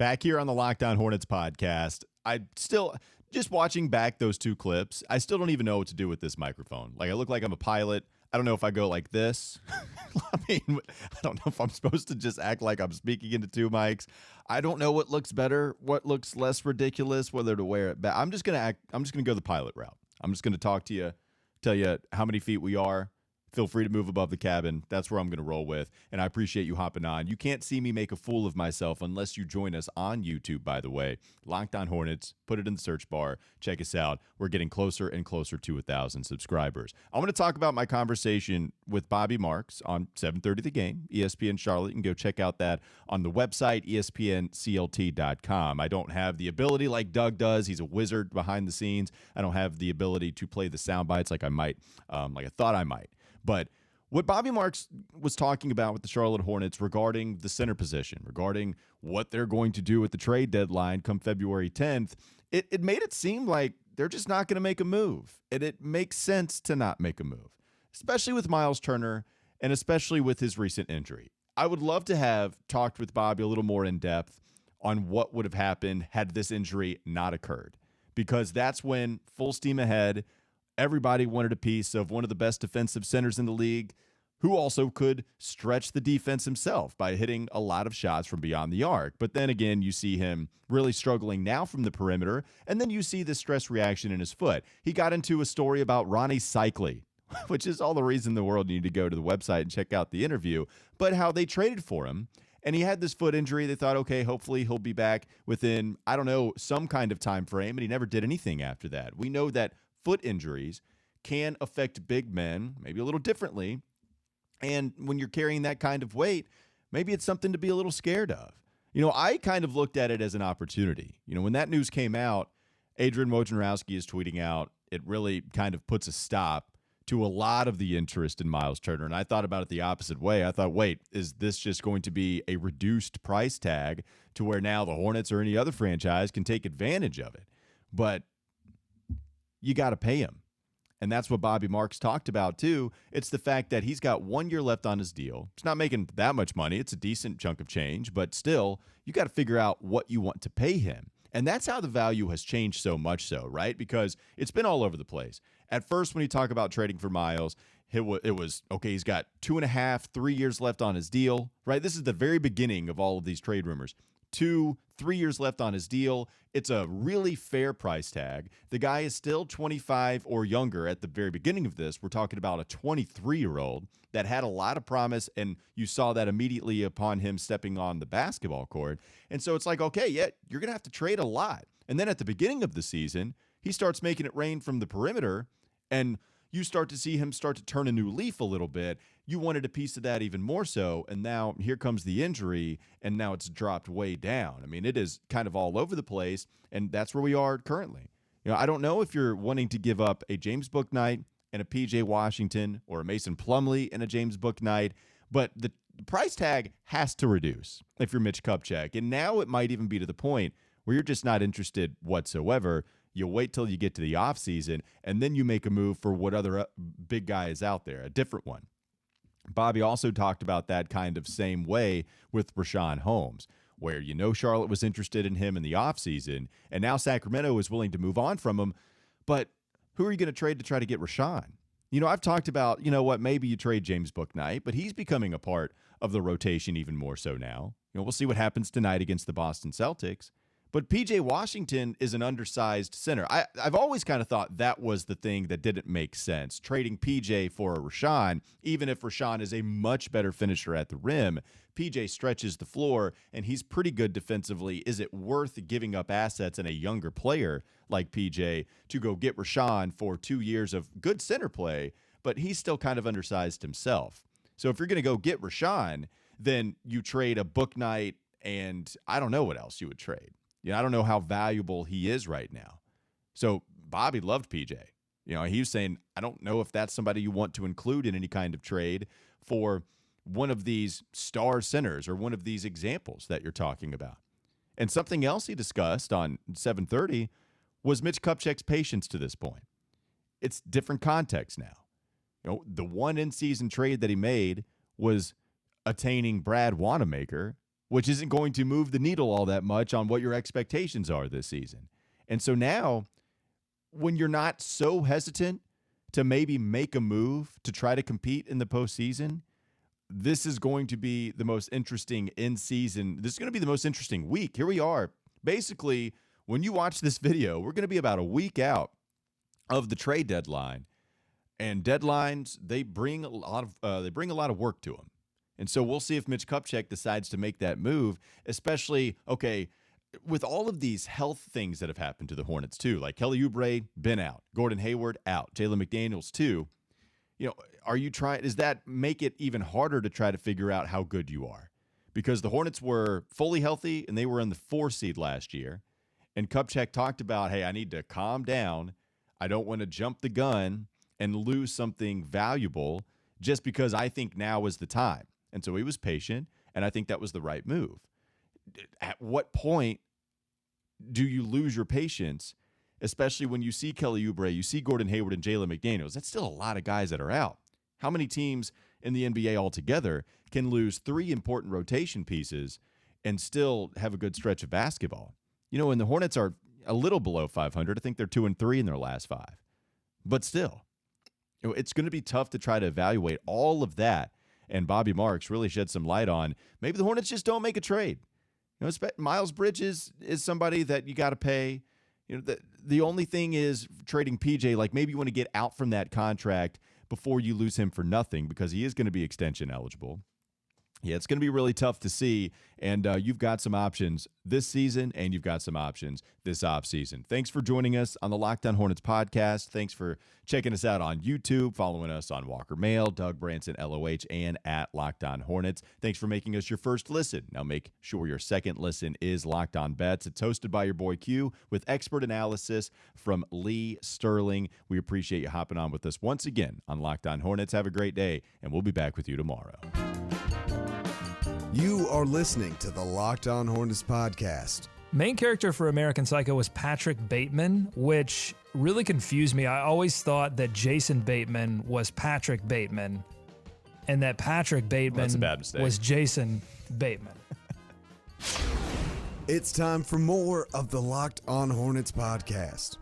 Back here on the Locked On Hornets podcast, I still, just watching back those two clips, I still don't even know what to do with this microphone. Like, I look like I'm a pilot. I don't know if I go like this. I don't know if I'm supposed to just act like I'm speaking into two mics. I don't know what looks better, what looks less ridiculous, whether to wear it back. I'm just gonna go the pilot route. I'm just gonna talk to you, tell you how many feet we are. Feel free to move above the cabin. That's where I'm going to roll with, and I appreciate you hopping on. You can't see me make a fool of myself unless you join us on YouTube, by the way. Locked On Hornets, put it in the search bar. Check us out. We're getting closer and closer to 1,000 subscribers. I'm going to talk about my conversation with Bobby Marks on 7:30 The Game, ESPN Charlotte. You can go check out that on the website, espnclt.com. I don't have the ability like Doug does. He's a wizard behind the scenes. I don't have the ability to play the sound bites like I might, like I thought I might. But what Bobby Marks was talking about with the Charlotte Hornets regarding the center position, regarding what they're going to do at the trade deadline come February 10th, it made it seem like they're just not going to make a move. And it makes sense to not make a move, especially with Myles Turner and especially with his recent injury. I would love to have talked with Bobby a little more in depth on what would have happened had this injury not occurred, because that's when full steam ahead, everybody wanted a piece of one of the best defensive centers in the league, who also could stretch the defense himself by hitting a lot of shots from beyond the arc. But then again, you see him really struggling now from the perimeter, and then you see the stress reaction in his foot. He got into a story about Ronnie Cycli, which is all the reason in the world you need to go to the website and check out the interview, but how they traded for him. And he had this foot injury. They thought, okay, hopefully he'll be back within, I don't know, some kind of time frame, and he never did anything after that. We know that foot injuries can affect big men maybe a little differently. And when you're carrying that kind of weight, maybe it's something to be a little scared of. You know, I kind of looked at it as an opportunity. You know, when that news came out, Adrian Wojnarowski is tweeting out, it really kind of puts a stop to a lot of the interest in Myles Turner. And I thought about it the opposite way. I thought, wait, is this just going to be a reduced price tag to where now the Hornets or any other franchise can take advantage of it? But you got to pay him. And that's what Bobby Marks talked about, too. It's the fact that he's got 1 year left on his deal. It's not making that much money. It's a decent chunk of change. But still, you got to figure out what you want to pay him. And that's how the value has changed so much so, right? Because it's been all over the place. At first, when you talk about trading for Myles, it was, okay, he's got 2.5, 3 years left on his deal, right? This is the very beginning of all of these trade rumors. 2, 3 years left on his deal. It's a really fair price tag. The guy is still 25 or younger at the very beginning of this. We're talking about a 23-year-old that had a lot of promise, and you saw that immediately upon him stepping on the basketball court. And so it's like, okay, yeah, you're going to have to trade a lot. And then at the beginning of the season, he starts making it rain from the perimeter, and you start to see him start to turn a new leaf a little bit. You wanted a piece of that even more so, and now here comes the injury, and now it's dropped way down. I mean, it is kind of all over the place, and that's where we are currently. You know, I don't know if you're wanting to give up a James Bouknight and a P.J. Washington or a Mason Plumlee and a James Bouknight, but the price tag has to reduce if you're Mitch Kupchak, and now it might even be to the point where you're just not interested whatsoever. You wait till you get to the offseason, and then you make a move for what other big guy is out there, a different one. Bobby also talked about that kind of same way with Richaun Holmes, where you know Charlotte was interested in him in the offseason, and now Sacramento is willing to move on from him. But who are you going to trade to try to get Richaun? You know, I've talked about, you know what, maybe you trade James Bouknight, but he's becoming a part of the rotation even more so now. You know, we'll see what happens tonight against the Boston Celtics. But P.J. Washington is an undersized center. I've always kind of thought that was the thing that didn't make sense, trading P.J. for a Richaun, even if Richaun is a much better finisher at the rim. P.J. stretches the floor, and he's pretty good defensively. Is it worth giving up assets in a younger player like P.J. to go get Richaun for 2 years of good center play, but he's still kind of undersized himself? So if you're going to go get Richaun, then you trade a Bouknight, and I don't know what else you would trade. Yeah, I don't know how valuable he is right now. So Bobby loved PJ. You know, he was saying, I don't know if that's somebody you want to include in any kind of trade for one of these star centers or one of these examples that you're talking about. And something else he discussed on 7:30 was Mitch Kupchak's patience to this point. It's different context now. You know, the one in-season trade that he made was attaining Brad Wanamaker. which isn't going to move the needle all that much on what your expectations are this season. And so now, when you're not so hesitant to maybe make a move to try to compete in the postseason, this is going to be the most interesting in-season. This is going to be the most interesting week. Here we are. Basically, when you watch this video, we're going to be about a week out of the trade deadline. And deadlines, they bring a lot of work to them. And so we'll see if Mitch Kupchak decides to make that move, especially, okay, with all of these health things that have happened to the Hornets too, like Kelly Oubre, been out, Gordon Hayward out, Jalen McDaniels too. Does that make it even harder to try to figure out how good you are? Because the Hornets were fully healthy and they were in the 4 seed last year. And Kupchak talked about, hey, I need to calm down. I don't want to jump the gun and lose something valuable just because I think now is the time. And so he was patient, and I think that was the right move. At what point do you lose your patience, especially when you see Kelly Oubre, you see Gordon Hayward and Jalen McDaniels? That's still a lot of guys that are out. How many teams in the NBA altogether can lose 3 important rotation pieces and still have a good stretch of basketball? And the Hornets are a little below 500. I think they're 2-3 in their last 5. But still, it's going to be tough to try to evaluate all of that. And Bobby Marks really shed some light on maybe the Hornets just don't make a trade. Miles Bridges is somebody that you got to pay. The only thing is trading PJ, like maybe you want to get out from that contract before you lose him for nothing because he is going to be extension eligible. Yeah, it's going to be really tough to see, and you've got some options this season, and you've got some options this offseason. Thanks for joining us on the Locked On Hornets podcast. Thanks for checking us out on YouTube, following us on Walker Mail, Doug Branson, LOH, and at Locked On Hornets. Thanks for making us your first listen. Now make sure your second listen is Locked On Bets. It's hosted by your boy Q with expert analysis from Lee Sterling. We appreciate you hopping on with us once again on Locked On Hornets. Have a great day, and we'll be back with you tomorrow. You are listening to the Locked On Hornets podcast. Main character for American Psycho was Patrick Bateman, which really confused me. I always thought that Jason Bateman was Patrick Bateman and that Patrick Bateman that's a bad mistake. Was Jason Bateman. It's time for more of the Locked On Hornets podcast.